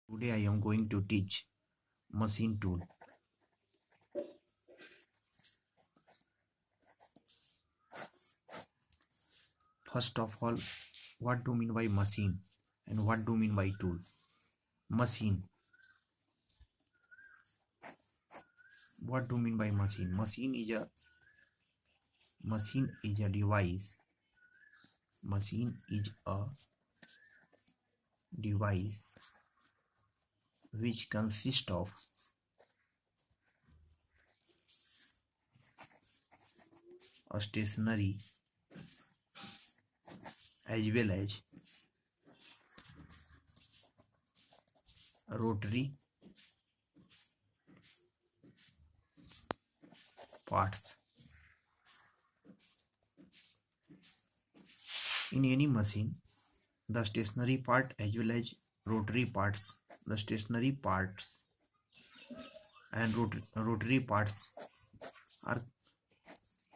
Today I am going to teach machine tool. First of all, what do you mean by machine and what do you mean by tool? Machine. What do you mean by machine? Machine is a device. Machine is a device which consists of a stationary as well as rotary parts. In any machine, the stationary part as well as rotary parts, the stationary parts and rotary parts are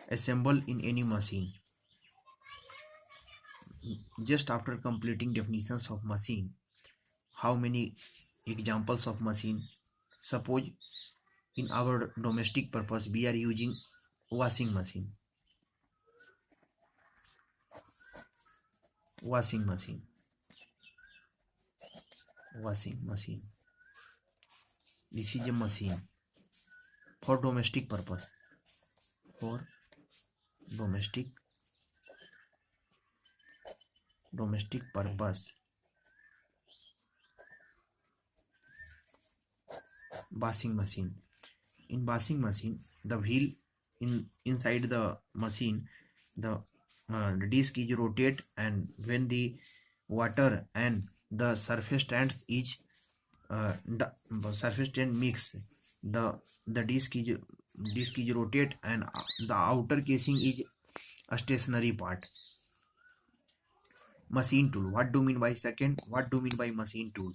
assembled in any machine. Just after completing definitions of machine, how many examples of machine? Suppose in our domestic purpose we are using washing machine. Washing machine. This is a machine for domestic purpose. For domestic purpose. Washing machine. In washing machine, the wheel inside the machine, the disc is rotate, and when the water and the surface stands is the surface stand mix, the disc is rotate, and the outer casing is a stationary part. Machine tool. What do you mean by second? What do you mean by machine tool?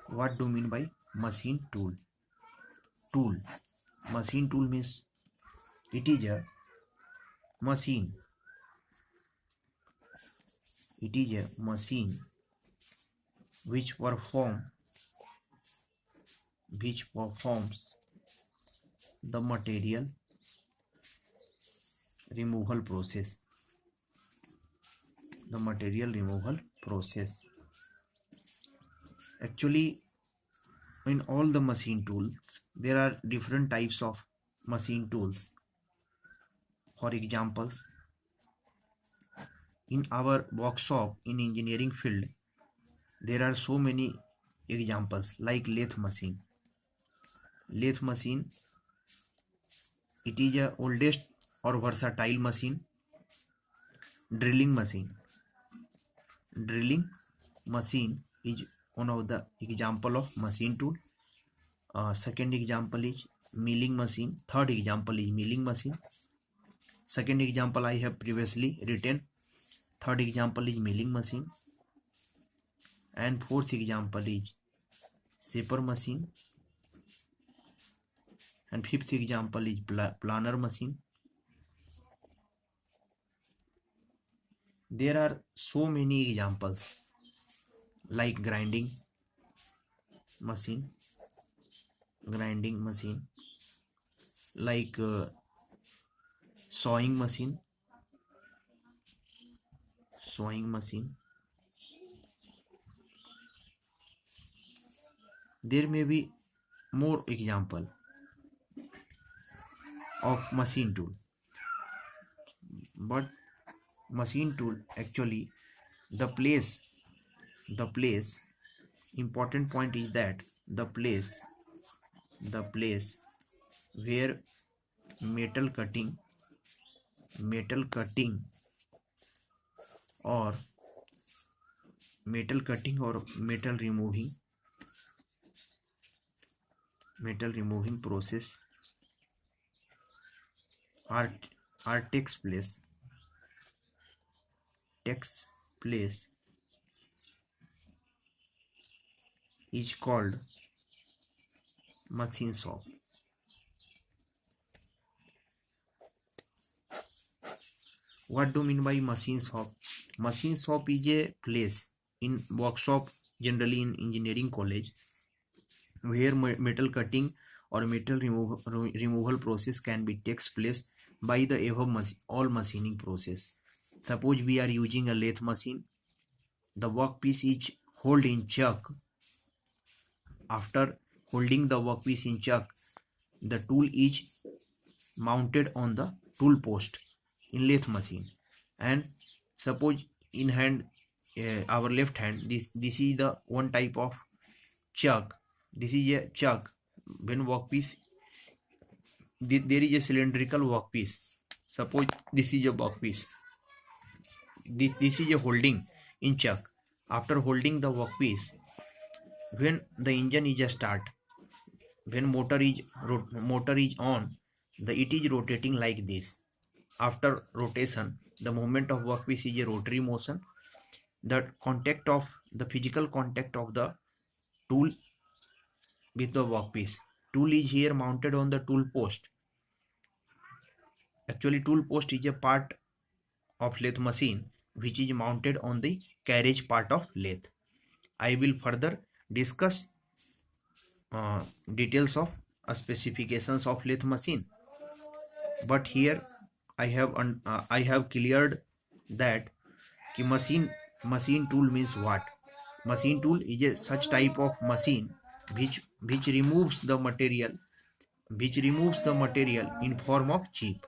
What do you mean by machine tool? Tool. Machine tool means it is a machine. It is a machine which performs the material removal process. The material removal process. Actually, in all the machine tools, there are different types of machine tools. For examples, in our workshop in engineering field, there are so many examples like lathe machine. Lathe machine, it is a oldest or versatile machine. Drilling machine. Drilling machine is one of the example of machine tool. Second example is milling machine. Third example is milling machine. Second example I have previously written. Third example is milling machine. And fourth example is shaper machine. And fifth example is planer machine. There are so many examples like grinding machine, like sewing machine. There may be more example of machine tool, but machine tool actually the place important point is that the place where metal cutting or metal removing process are takes place is called machine shop. What do you mean by machine shop? Machine shop is a place in workshop generally in engineering college, where metal cutting or metal removal process can be takes place by the above all machining process. Suppose we are using a lathe machine. The workpiece is held in chuck. After holding the workpiece in chuck, the tool is mounted on the tool post in lathe machine. And suppose in hand, our left hand, this is the one type of chuck. This is a chuck. When workpiece, there is a cylindrical workpiece. Suppose this is a workpiece. This is a holding in chuck. After holding the workpiece, when the engine is a start, when motor is on, it is rotating like this. After rotation, the movement of workpiece is a rotary motion. The physical contact of the tool with the workpiece. Tool is here mounted on the tool post. Actually, tool post is a part of lathe machine which is mounted on the carriage part of lathe. I will further discuss details of specifications of lathe machine, but here I have cleared that machine tool means what. Machine tool is a such type of machine which removes the material in form of chip.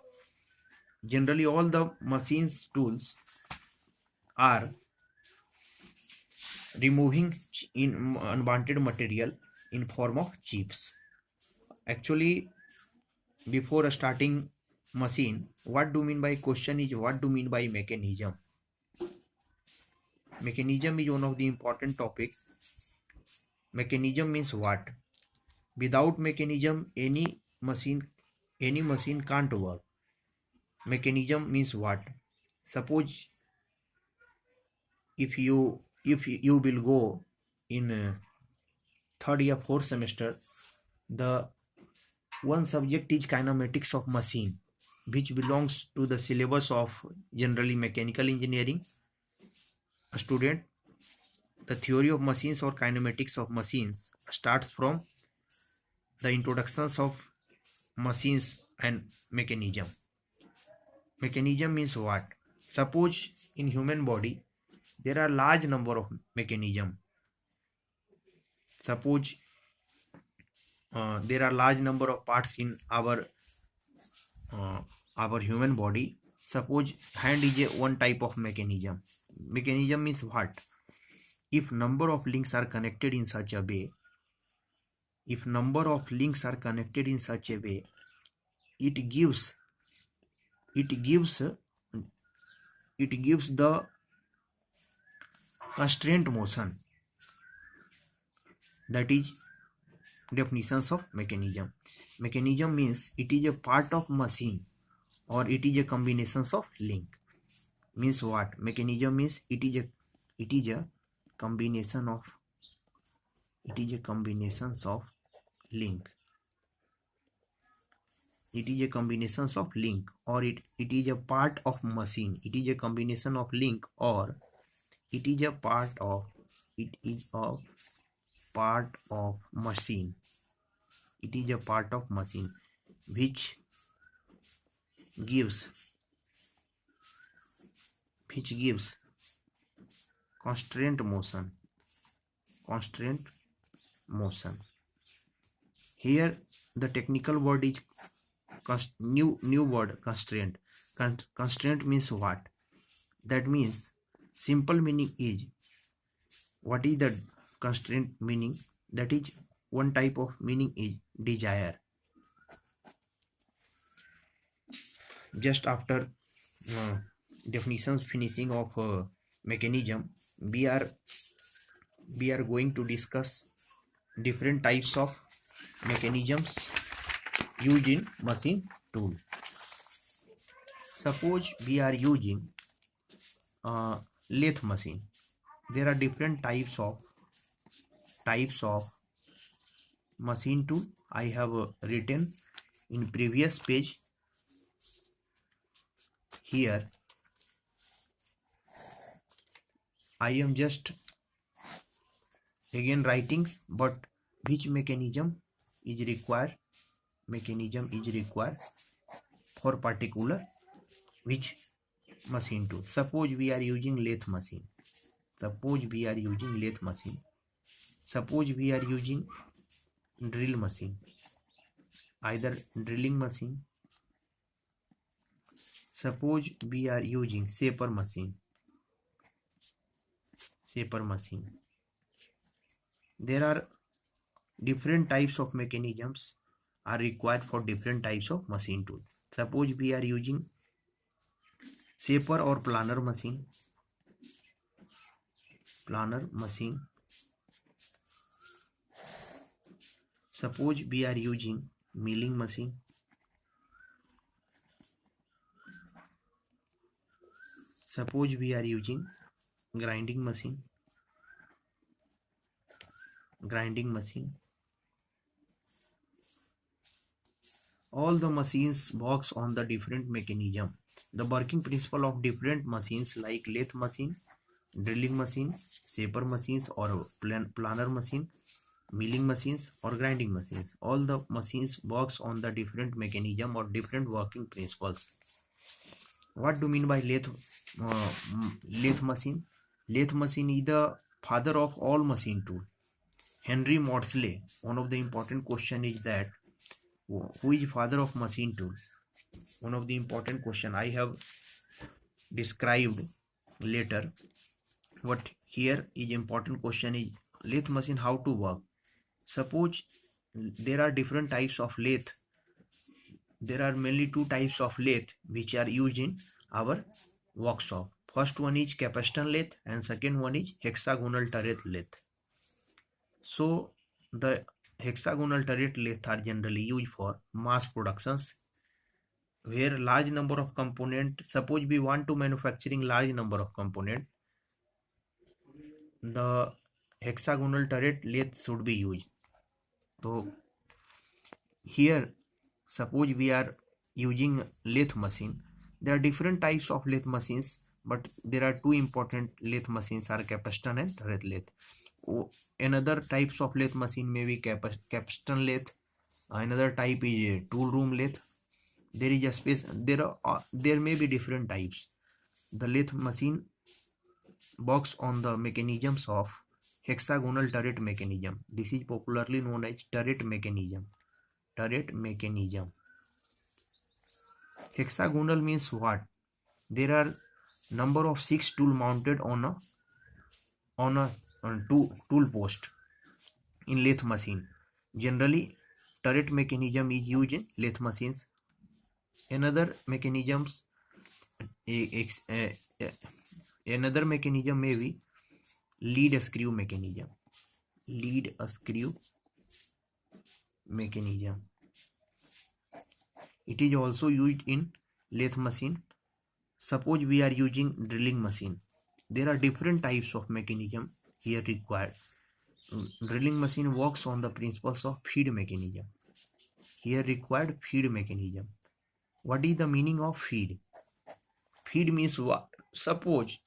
Generally, all the machines tools are removing in unwanted material in form of chips. Actually, before starting machine, what do mean by question is what do mean by mechanism. Mechanism is one of the important topics. Mechanism means what? Without mechanism, any machine can't work. Mechanism means what? Suppose if you will go in third year fourth semester, the one subject is kinematics of machine, which belongs to the syllabus of generally mechanical engineering student. The theory of machines or kinematics of machines starts from the introductions of machines and mechanism. Mechanism means what? Suppose in human body there are large number of mechanism. Suppose there are large number of parts in our human body. Suppose hand is a one type of mechanism. Mechanism means what? If number of links are connected in such a way, it gives the constraint motion. That is definitions of mechanism. Mechanism means it is a part of machine or it is a combinations of link. Means what? Mechanism means it is a combinations of link. It is a combinations of link, or it is a part of machine. It is a combination of link, or it is a part of machine. It is a part of machine which gives constraint motion. Here the technical word is new word, constraint. Constraint means what? That means simple meaning is, what is the constraint meaning? That is one type of meaning is desire. Just after definitions finishing of mechanism, we are going to discuss different types of mechanisms used in machine tool. Suppose we are using lathe machine. There are different types of machine tool. I have written in previous page. Here I am just again writings, but which mechanism is required for particular which machine tool. Suppose we are using lathe machine, suppose we are using drill machine, either drilling machine. Suppose we are using shaper machine. There are different types of mechanisms are required for different types of machine tool. Suppose we are using shaper or planer machine. Suppose we are using milling machine. Suppose we are using grinding machine. All the machines works on the different mechanism. The working principle of different machines like lathe machine, drilling machine, shaper machines or planer machine, milling machines or grinding machines. All the machines works on the different mechanism or different working principles. What do you mean by lathe machine? Lathe machine is the father of all machine tool. Henry Maudslay. One of the important question is that who is father of machine tool? One of the important question I have described later. What here is important question is lathe machine how to work. Suppose there are different types of lathe. There are mainly two types of lathe which are used in our workshop. First one is capstan lathe and second one is hexagonal turret lathe. So the hexagonal turret lathe are generally used for mass productions where large number of components. Suppose we want to manufacturing large number of component, the hexagonal turret lathe should be used. So here suppose we are using lathe machine. There are different types of lathe machines, but there are two important lathe machines are capstan and turret lathe. Another types of lathe machine may be capstan lathe. Another type is tool room lathe. There is a space. There may be different types. The lathe machine works on the mechanisms of hexagonal turret mechanism. This is popularly known as turret mechanism. Hexagonal means what? There are number of 6 tool mounted on a tool post in lathe machine. Generally, turret mechanism is used in lathe machines. Another mechanism may be lead screw mechanism. It is also used in lathe machine. Suppose we are using drilling machine. There are different types of mechanism here required. Drilling machine works on the principles of feed mechanism. Here required feed mechanism. What is the meaning of feed? Feed means what? Suppose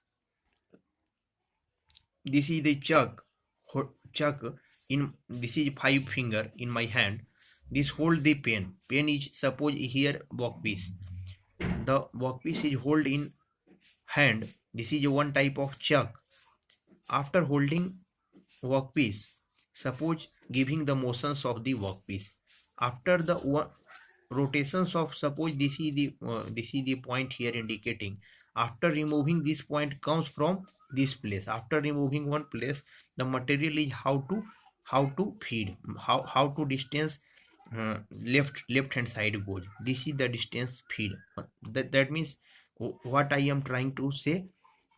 this is the chuck in this is 5 finger in my hand. This hold the pen. Pen is suppose here workpiece. The workpiece is hold in hand. This is one type of chuck. After holding workpiece, suppose giving the motions of the workpiece. After the rotations of suppose this is the point here indicating. After removing this point comes from this place. After removing one place, the material is how to feed, how to distance left hand side goes. This is the distance feed. That means what I am trying to say.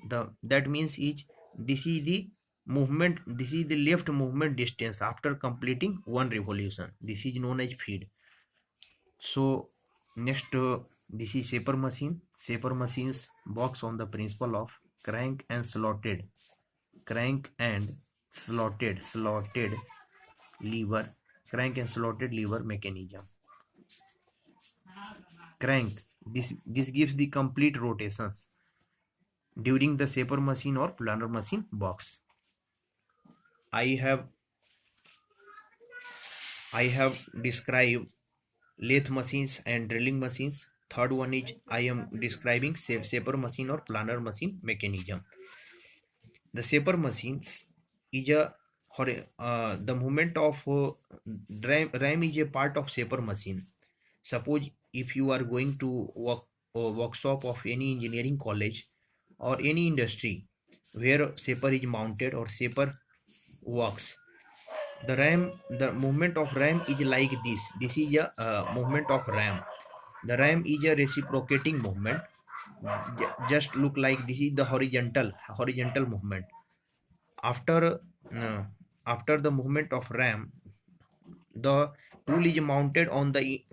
That means is this is the movement. This is the left movement distance after completing one revolution. This is known as feed. So next this is shaper machine. Shaper machines works on the principle of crank and slotted lever mechanism. Crank, this gives the complete rotations during the shaper machine or planer machine works. I have described lathe machines and drilling machines. Third one is I am describing shaper machine or planer machine mechanism. The shaper machines is the movement of ram is a part of shaper machine. Suppose if you are going to workshop of any engineering college or any industry where shaper is mounted or shaper works, the movement of ram is like this is a movement of ram. The ram is a reciprocating movement. Just look like this is the horizontal movement. After uh, after the movement of ram, the tool is mounted on the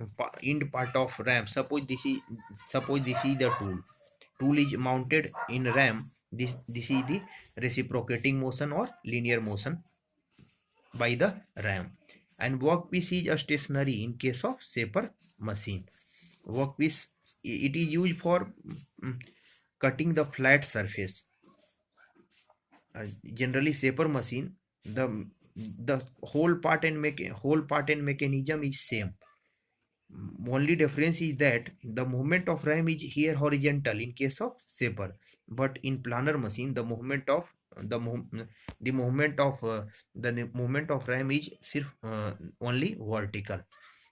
end part of ram. Suppose this is the tool is mounted in ram. This is the reciprocating motion or linear motion by the ram. And workpiece is a stationary in case of shaper machine. Workpiece, it is used for mm, cutting the flat surface. Generally shaper machine, the whole part and mechanism is same. Only difference is that the movement of ram is here horizontal in case of shaper, but in planer machine the mov- the movement of the movement of ram is only vertical.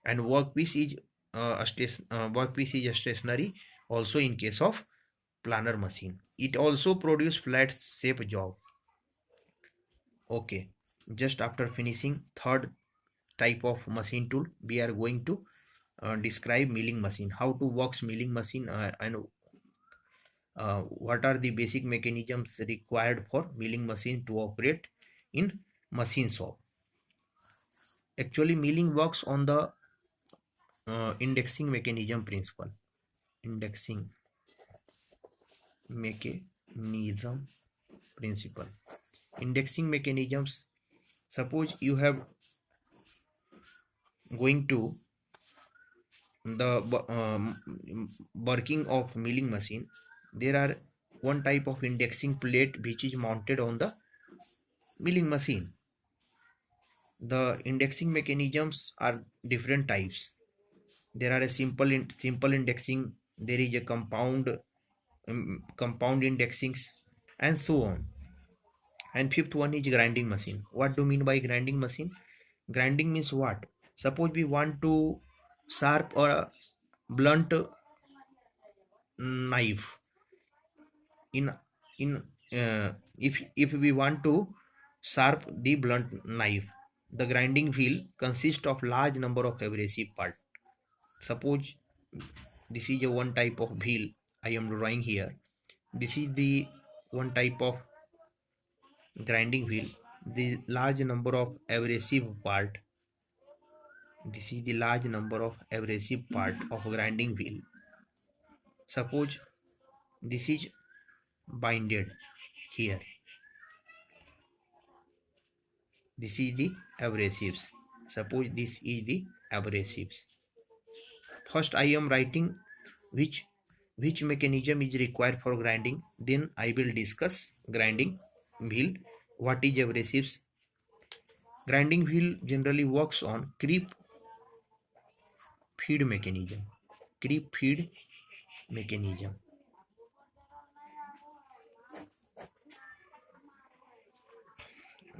And workpiece is a stationary also in case of planer machine. It also produce flat shape job. Okay, just after finishing third type of machine tool, we are going to describe milling machine, how to works milling machine, and what are the basic mechanisms required for milling machine to operate in machine shop. Actually, milling works on the indexing mechanism principle. Indexing mechanism principle. Indexing mechanisms. Suppose you have going to the working of milling machine. There are one type of indexing plate which is mounted on the milling machine. The indexing mechanisms are different types. There are a simple indexing, there is a compound indexings, and so on. And fifth one is grinding machine. What do you mean by grinding machine? Grinding means what? Suppose we want to sharp or a blunt knife in in if we want to sharp the blunt knife, the grinding wheel consists of large number of abrasive part. Suppose this is a one type of wheel I am drawing here. This is the one type of grinding wheel. The large number of abrasive part, this is the large number of abrasive part of grinding wheel. Suppose this is binded here. This is the abrasives. Suppose this is the abrasives. First I am writing which mechanism is required for grinding. Then I will discuss grinding wheel. What is abrasives? Grinding wheel generally works on creep feed mechanism. Creep feed mechanism.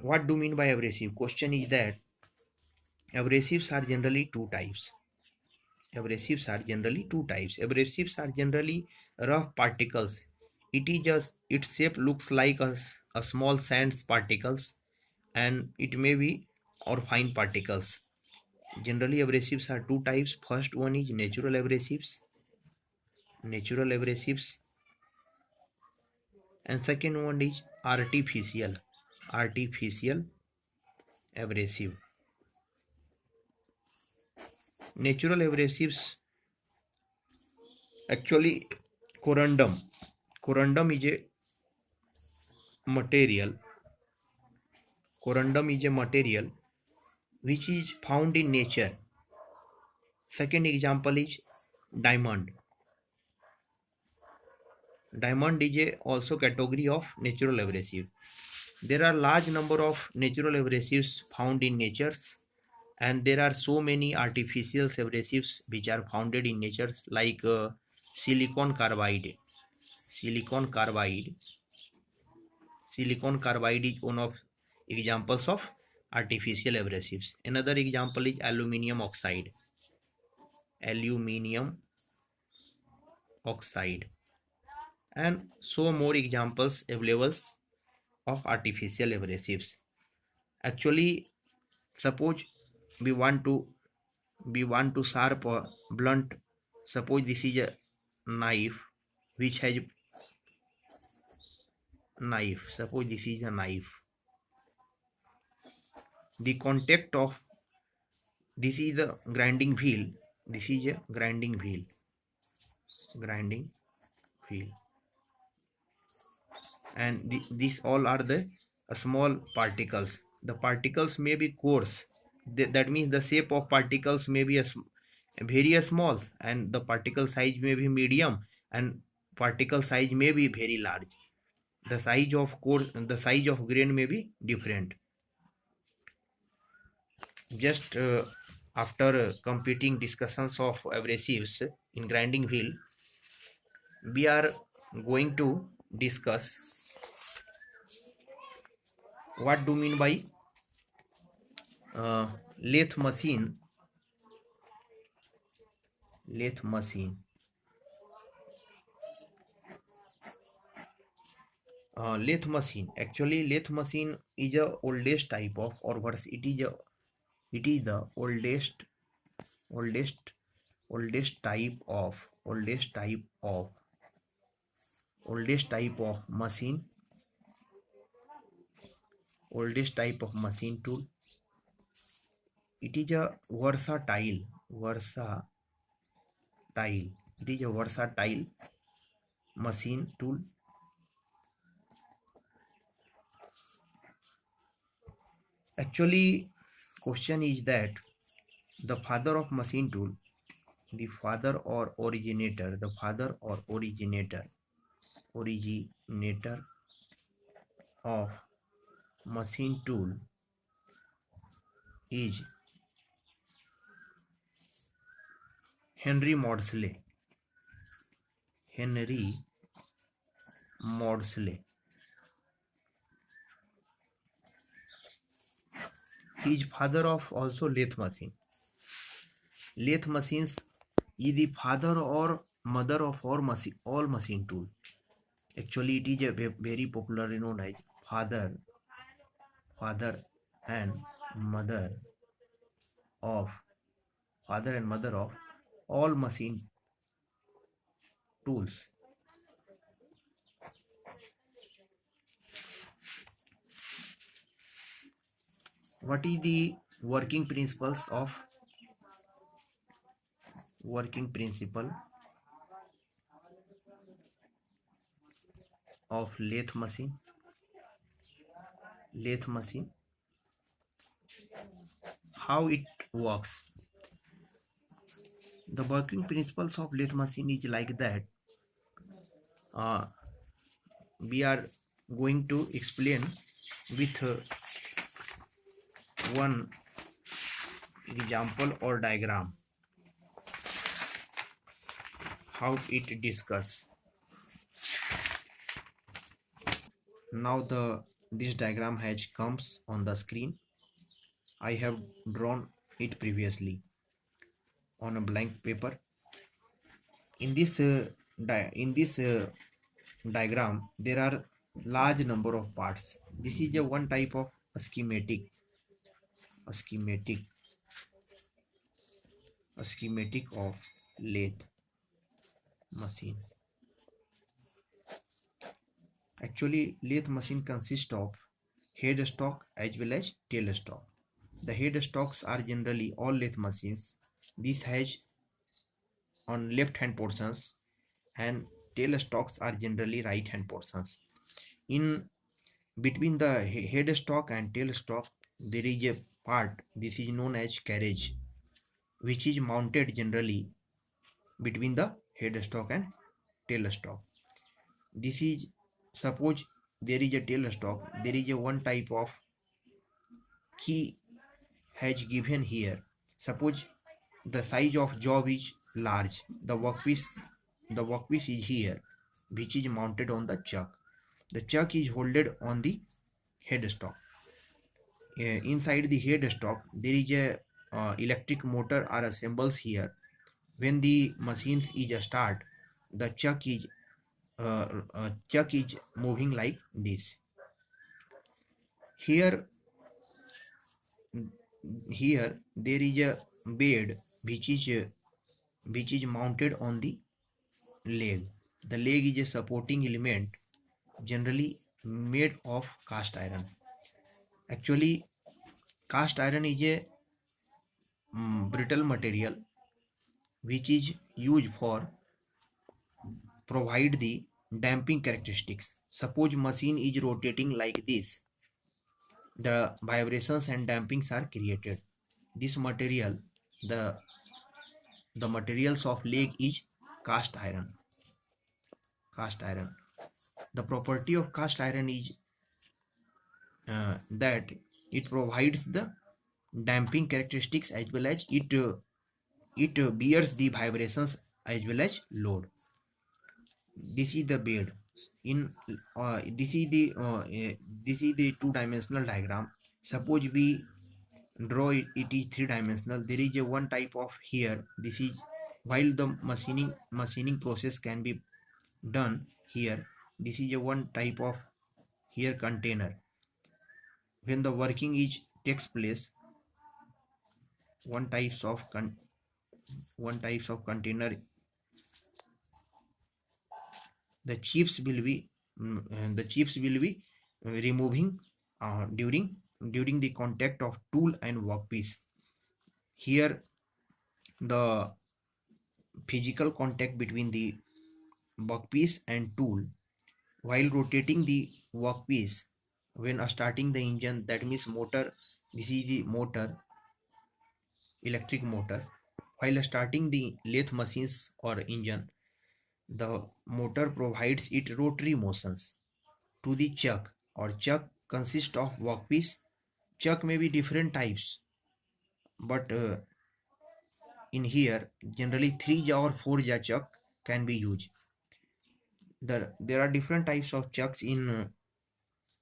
What do you mean by abrasive? Question is that abrasives are generally two types. Abrasives are generally rough particles. It is just its shape looks like a small sand particles, and it may be or fine particles. Generally, abrasives are two types. First one is natural abrasives, and second one is artificial abrasive. Natural abrasives, actually, corundum. Corundum is a material. Corundum is a material which is found in nature. Second example is diamond. Diamond is a also category of natural abrasive. There are large number of natural abrasives found in natures, and there are so many artificial abrasives which are founded in nature, like silicon carbide. Silicon carbide. Silicon carbide is one of examples of artificial abrasives. Another example is aluminium oxide. Aluminium oxide, and so more examples available of artificial abrasives. Actually, suppose we want to sharp or blunt. Suppose this is a knife which has knife. Suppose this is a knife. The contact of this is the grinding wheel. This is a grinding wheel. Grinding wheel, and these all are the small particles. The particles may be coarse. That means the shape of particles may be very small, and the particle size may be medium, and particle size may be very large. The size of grain may be different. Just after completing discussions of abrasives in grinding wheel, we are going to discuss what do mean by lathe machine. Lathe machine. Lathe machine. Actually, lathe machine is the oldest type of, or what it is the oldest oldest type of machine, oldest type of machine tool. It is a versatile. It is a versatile machine tool. Actually, question is that the father of machine tool, the father or originator of machine tool is Henry Maudslay. He is father of also lathe machine. Lathe machines is the father or mother of all machine tool. Actually, it is a very popular known as father and mother of all machine tools. What is the working principle of lathe machine? How it works? The working principles of lathe machine is like that. We are going to explain with one example or diagram how it discuss. Now this diagram has comes on the screen. I have drawn it previously on a blank paper. In this diagram, there are large number of parts. This is a one type of schematic of lathe machine. Actually, lathe machine consists of head stock as well as tail stock. The head stocks are generally all lathe machines. This has on left hand portions, and tail stocks are generally right hand portions. In between the head stock and tail stock, there is a part, this is known as carriage, which is mounted generally between the head stock and tail stock. This is, suppose there is a tailstock, there is a one type of key has given here. Suppose the size of job is large, the workpiece is here, which is mounted on the chuck. The chuck is holded on the headstock. Inside the headstock there is a electric motor are assembles here. When the machine is start, the chuck is moving like this. Here here there is a bed which is mounted on the leg. The leg is a supporting element generally made of cast iron. Actually, cast iron is a brittle material which is used for provide the damping characteristics. Suppose machine is rotating like this, the vibrations and dampings are created. This material, the the materials of leg is cast iron. Cast iron. The property of cast iron is that it provides the damping characteristics as well as it bears the vibrations as well as load. This is the bed. In this is the two-dimensional diagram. Suppose we draw it, it is three-dimensional. There is a one type of here. This is while the machining process can be done here. This is a one type of here container. When the working is takes place, one types of container, the chips will be removing during the contact of tool and workpiece. Here the physical contact between the workpiece and tool while rotating the workpiece. When starting the engine, that means motor, this is the motor, electric motor. While starting the lathe machines or engine, the motor provides it rotary motions to the chuck, or chuck consists of workpiece. Chuck may be different types, but in here generally 3-jaw or 4-jaw chuck can be used. There are different types of chucks in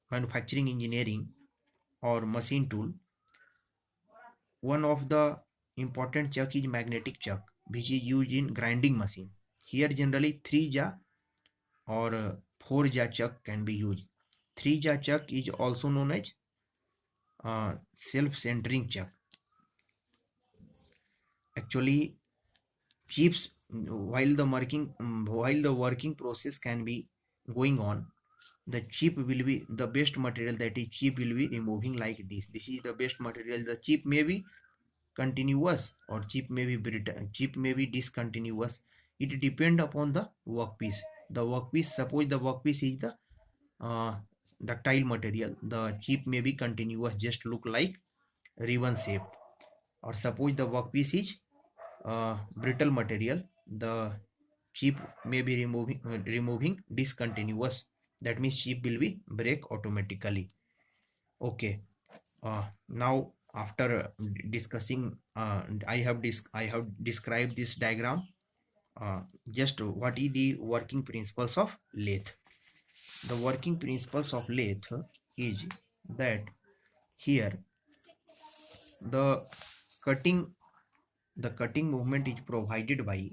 manufacturing engineering or machine tool. One of the important chuck is magnetic chuck, which is used in grinding machine. Here generally 3-jaw or 4-jaw chuck can be used. 3-jaw chuck is also known as self-centering chuck. Actually, chips, while the working process can be going on, the chip will be the best material, that is chip will be removing like this. This is the best material. The chip may be continuous or chip may be chip may be discontinuous. It depend upon the workpiece. Suppose the workpiece is the ductile material, the chip may be continuous, just look like ribbon shape. Or suppose the workpiece is brittle material, the chip may be removing discontinuous, that means chip will be break automatically. Okay, now after discussing, I have described this diagram. Just what is the working principles of lathe? The working principles of lathe is that here the cutting movement is provided by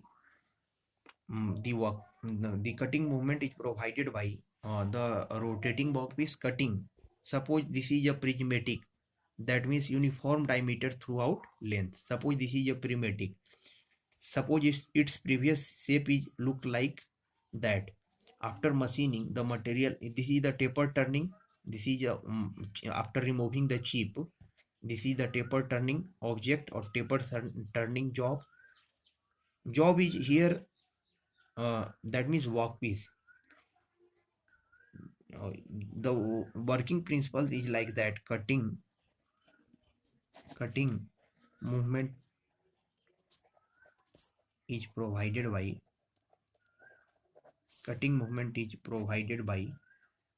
the cutting movement is provided by the rotating workpiece cutting. Suppose this is a prismatic, that means uniform diameter throughout length. Suppose this is a prismatic. Suppose its previous shape is look like that. After machining the material, this is the taper turning. This is after removing the chip. This is the taper turning object or taper turning job. Job is here, that means workpiece. The working principle is like that. Cutting movement is provided by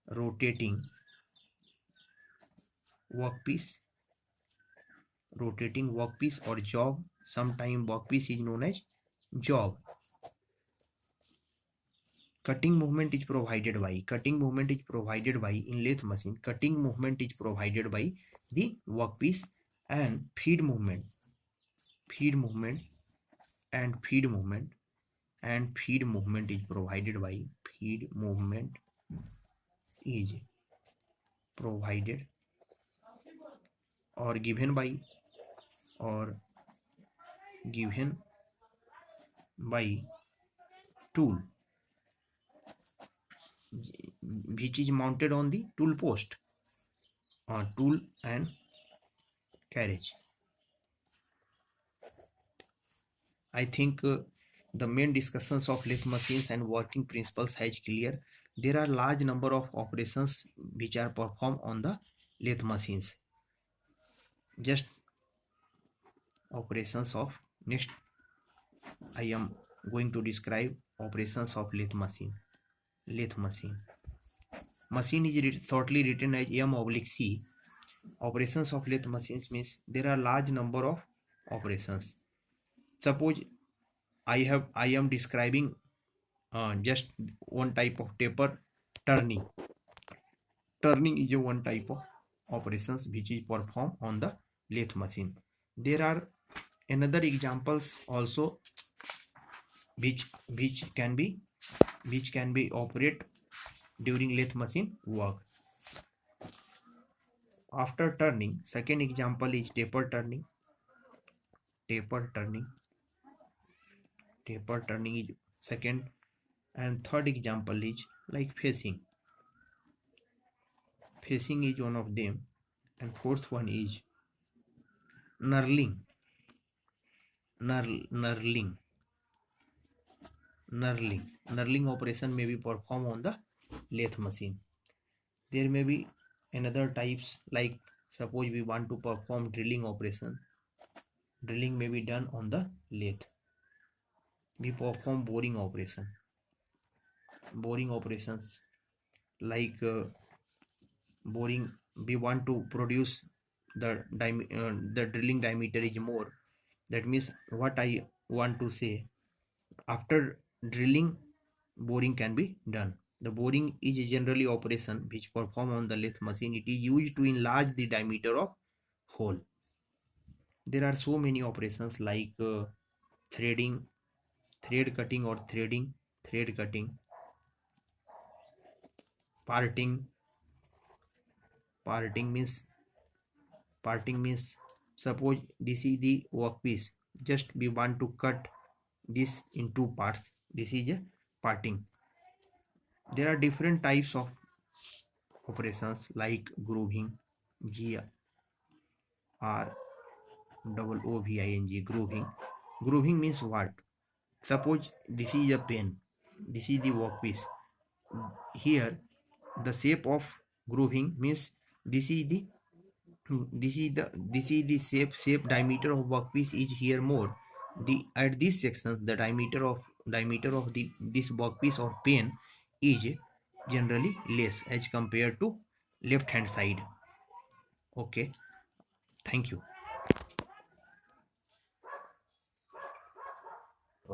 rotating workpiece, rotating workpiece or job. Sometime workpiece is known as job. Cutting movement is provided by, cutting movement is provided by in lathe machine, cutting movement is provided by the workpiece, and feed movement, feed movement and feed movement and feed movement is provided by, feed movement is provided or given by, or given by tool which is mounted on the tool post, tool and carriage. I think the main discussions of lathe machines and working principles has clear. There are large number of operations which are performed on the lathe machines. Just operations of next, I am going to describe operations of lathe machine. Lathe machine. Machine is shortly written as M/C. Operations of lathe machines means there are large number of operations. Suppose I am describing just one type of taper, turning. Turning is a one type of operations which is performed on the lathe machine. There are another examples also which can be operate during lathe machine work. After turning, second example is taper turning. Taper turning. Taper turning is second, and third example is like facing. Facing is one of them, and fourth one is knurling. Knurling. Knurling operation may be performed on the lathe machine. There may be another types, like suppose we want to perform drilling operation. Drilling may be done on the lathe. We perform boring operation. Boring operations like boring. We want to produce the drilling diameter is more. That means what I want to say, after drilling, boring can be done. The boring is a generally operation which performed on the lathe machine. It is used to enlarge the diameter of hole. There are so many operations like threading, thread cutting or threading, thread cutting, parting. Parting means suppose this is the workpiece. Just we want to cut this in two parts. This is a parting. There are different types of operations like grooving, Grooving. Grooving means what? Suppose this is a pen, this is the workpiece. Here, the shape of grooving means this is the shape diameter of workpiece is here more. At this section, the diameter of this workpiece or pen is generally less as compared to left hand side. Okay, thank you.